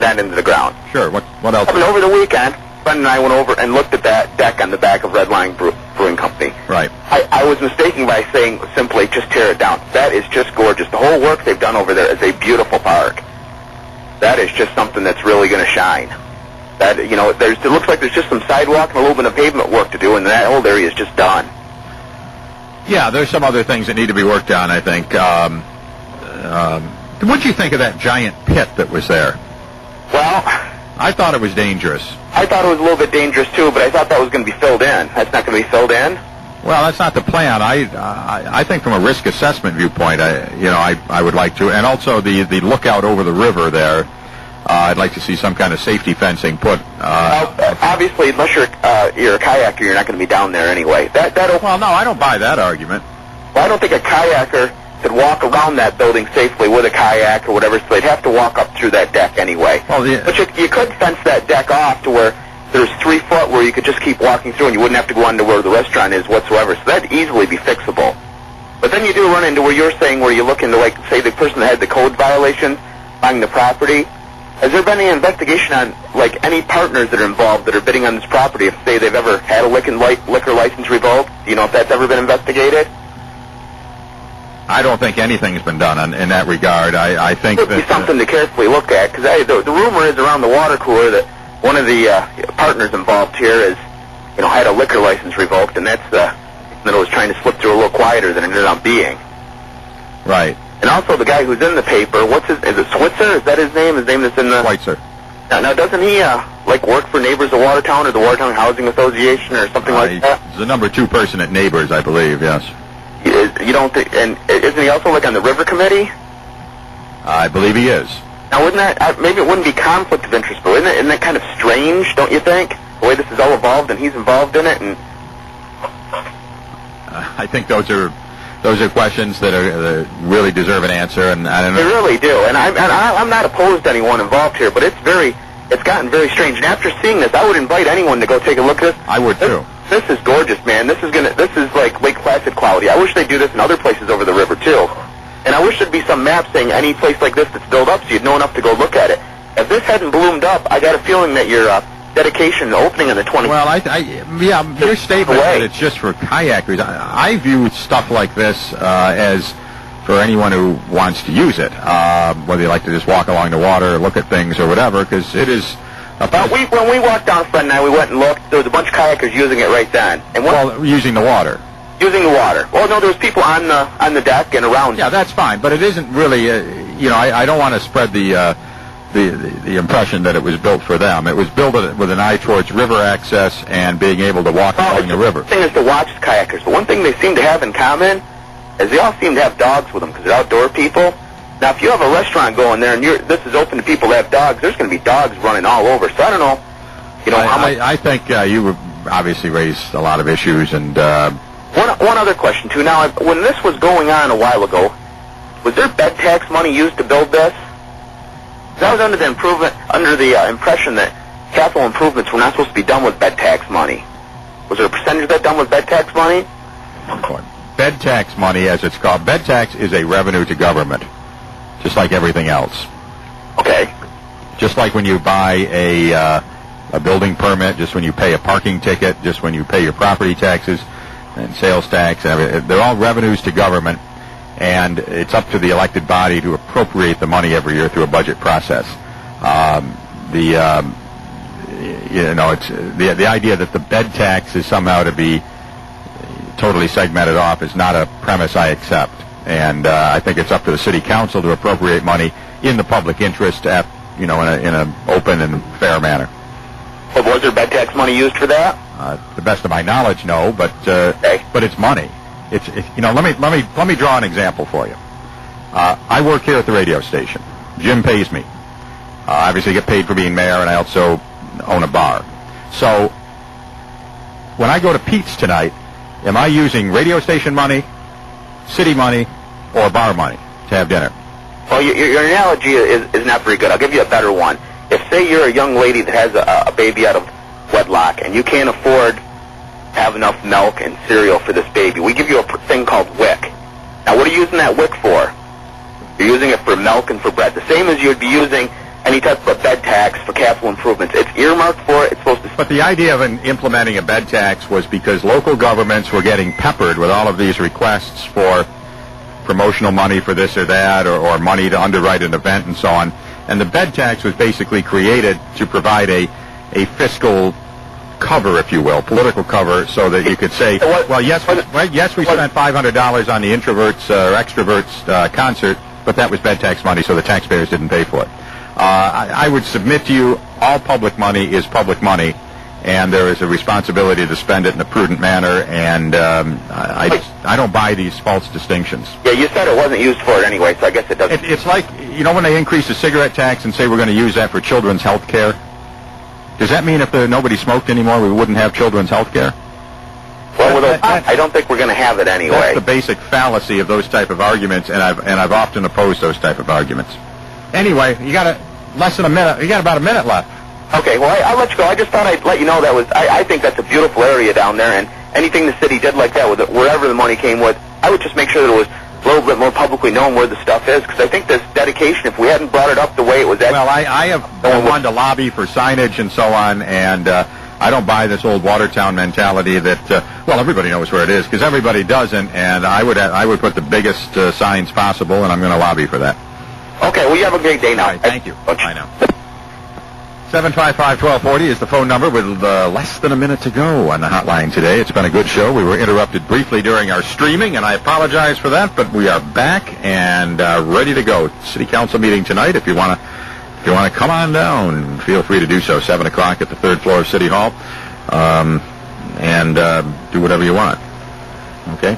that into the ground. Sure. What else? I mean, over the weekend, friend and I went over and looked at that deck on the back of Red Line Brewing Company. Right. I was mistaken by saying simply just tear it down. That is just gorgeous. The whole work they've done over there is a beautiful park. That is just something that's really going to shine. That, you know, it looks like there's just some sidewalk and a little bit of pavement work to do, and that whole area is just done. Yeah, there's some other things that need to be worked on, I think. What'd you think of that giant pit that was there? Well, I thought it was dangerous. I thought it was a little bit dangerous too, but I thought that was going to be filled in. That's not going to be filled in? Well, that's not the plan. I think from a risk assessment viewpoint, I would like to, and also the lookout over the river there. I'd like to see some kind of safety fencing put. Obviously, unless you're a kayaker, you're not going to be down there anyway. Well, no, I don't buy that argument. Well, I don't think a kayaker could walk around that building safely with a kayak or whatever, so they'd have to walk up through that deck anyway. Well, but you could fence that deck off to where there's 3 foot where you could just keep walking through and you wouldn't have to go on to where the restaurant is whatsoever, so that'd easily be fixable. But then you do run into where you're saying where you look into, like, say, the person that had the code violation buying the property. Has there been any investigation on, like, any partners that are involved that are bidding on this property, if, say, they've ever had a liquor license revoked? Do you know if that's ever been investigated? I don't think anything's been done in that regard. I think it would be something to carefully look at, because the rumor is around the water cooler that one of the partners involved here is, had a liquor license revoked, and that it was trying to slip through a little quieter than it ended up being. Right. And also the guy who's in the paper, is it Switzer? Is that his name? His name that's in the... Schweitzer. Now doesn't he, work for Neighbors of Watertown or the Watertown Housing Association or something like that? He's the number 2 person at Neighbors, I believe, yes. You don't think... And isn't he also, on the River Committee? I believe he is. Now, wouldn't that... maybe it wouldn't be conflict of interest, but isn't that kind of strange, don't you think? The way this is all evolved and he's involved in it, and... I think those are questions that really deserve an answer, and I don't know. They really do, and I'm not opposed to anyone involved here, but it's gotten very strange. And after seeing this, I would invite anyone to go take a look at this. I would too. This is gorgeous, man. This is like Lake Placid quality. I wish they'd do this in other places over the river too. And I wish there'd be some map saying any place like this that's built up, so you'd know enough to go look at it. If this hadn't bloomed up, I got a feeling that your dedication opening on the 20th. Well, your statement that it's just for kayakers, I view stuff like this as for anyone who wants to use it, whether you like to just walk along the water or look at things or whatever, because it is... when we walked down, Fred and I, we went and looked. There was a bunch of kayakers using it right then. And using the water. Using the water. Well, no, there was people on the deck and around. Yeah, that's fine, but it isn't really, I don't want to spread the impression that it was built for them. It was built with an eye towards river access and being able to walk along the river. The thing is to watch the kayakers. The one thing they seem to have in common is they all seem to have dogs with them because they're outdoor people. Now, if you have a restaurant going there and this is open to people that have dogs, there's going to be dogs running all over. So I don't know, how much... I think you obviously raised a lot of issues, and... One other question, too. Now, when this was going on a while ago, was there bed tax money used to build this? I was under the impression that capital improvements were not supposed to be done with bed tax money. Was there a percentage of that done with bed tax money? Bed tax money, as it's called. Bed tax is a revenue to government, just like everything else. Okay. Just like when you buy a building permit, just when you pay a parking ticket, just when you pay your property taxes and sales tax, they're all revenues to government. And it's up to the elected body to appropriate the money every year through a budget process. The idea that the bed tax is somehow to be totally segmented off is not a premise I accept. And I think it's up to the city council to appropriate money in the public interest in an open and fair manner. But was there bed tax money used for that? To the best of my knowledge, no. But it's money. Let me draw an example for you. I work here at the radio station. Jim pays me. Obviously, I get paid for being mayor, and I also own a bar. So, when I go to Pete's tonight, am I using radio station money, city money, or bar money to have dinner? Well, your analogy is not very good. I'll give you a better one. If, say, you're a young lady that has a baby out of wedlock, and you can't afford have enough milk and cereal for this baby, we give you a thing called WIC. Now, what are you using that WIC for? You're using it for milk and for bread. The same as you would be using any type of a bed tax for capital improvements. It's earmarked for it. It's supposed to... But the idea of implementing a bed tax was because local governments were getting peppered with all of these requests for promotional money for this or that, or money to underwrite an event and so on. And the bed tax was basically created to provide a fiscal cover, if you will, political cover, so that you could say, well, yes, we spent $500 on the introverts or extroverts concert, but that was bed tax money, so the taxpayers didn't pay for it. I would submit to you, all public money is public money, and there is a responsibility to spend it in a prudent manner, and I don't buy these false distinctions. Yeah, you said it wasn't used for it anyway, so I guess it doesn't... It's like, you know, when they increase the cigarette tax and say we're going to use that for children's health care? Does that mean if nobody smoked anymore, we wouldn't have children's health care? Well, I don't think we're going to have it anyway. That's the basic fallacy of those type of arguments, and I've often opposed those type of arguments. Anyway, you got less than a minute. You got about a minute left. Okay, well, I'll let you go. I just thought I'd let you know that I think that's a beautiful area down there, and anything the city did like that, with wherever the money came with, I would just make sure that it was a little bit more publicly known where the stuff is, because I think this dedication, if we hadn't brought it up the way it was at... Well, I have wanted to lobby for signage and so on, and I don't buy this old Watertown mentality that, well, everybody knows where it is, because everybody doesn't, and I would put the biggest signs possible, and I'm going to lobby for that. Okay, well, you have a great day now. All right, thank you. Bye now. 755-1240 is the phone number with less than a minute to go on the hotline today. It's been a good show. We were interrupted briefly during our streaming, and I apologize for that, but we are back and ready to go. City Council meeting tonight. If you want to come on down, feel free to do so. 7 o'clock at the 3rd floor of City Hall, and do whatever you want. Okay?